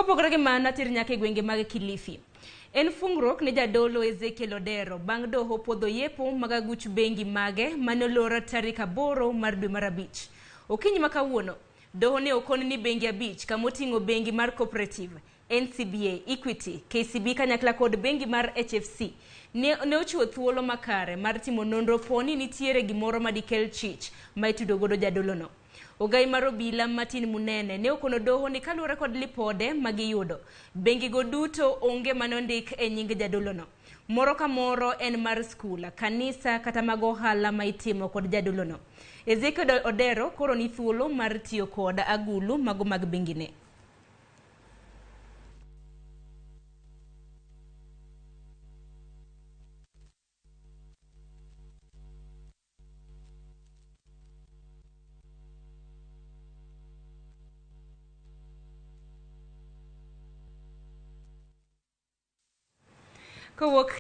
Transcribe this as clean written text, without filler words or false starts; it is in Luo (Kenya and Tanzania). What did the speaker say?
Kopogore gi mano tir nyaka e gwenge mag Kilifi. En fungruok ne jadolo Ezekiel Odero bang' doho puodho yepo mag aguch bengi mage manolor tarik 8 mar dwe mar abich. Okinyi ma kawuono, doho ne okon ni bengi abich kamoting'o bengi mar Cooperative, NCBA, Equity, KCB kanyakla kod bengi mar HFC ne ochiwo thuolo makare mar timo nonro poni nitiere gimoro madikel chich ma itudo godo jadolono. Ogai mar obila Martin Munene ne okono doho ni kaluwore kod lipode magiyudo, bengi go duto onge manondik e nying jadolono. Moro ka moro en mar skul, kanisa kata mag ohala ma itimo kod jadolono. Ezekiel Odero koro ni thuolo mar tiyo kod agulu mago mag bengine. Kowuok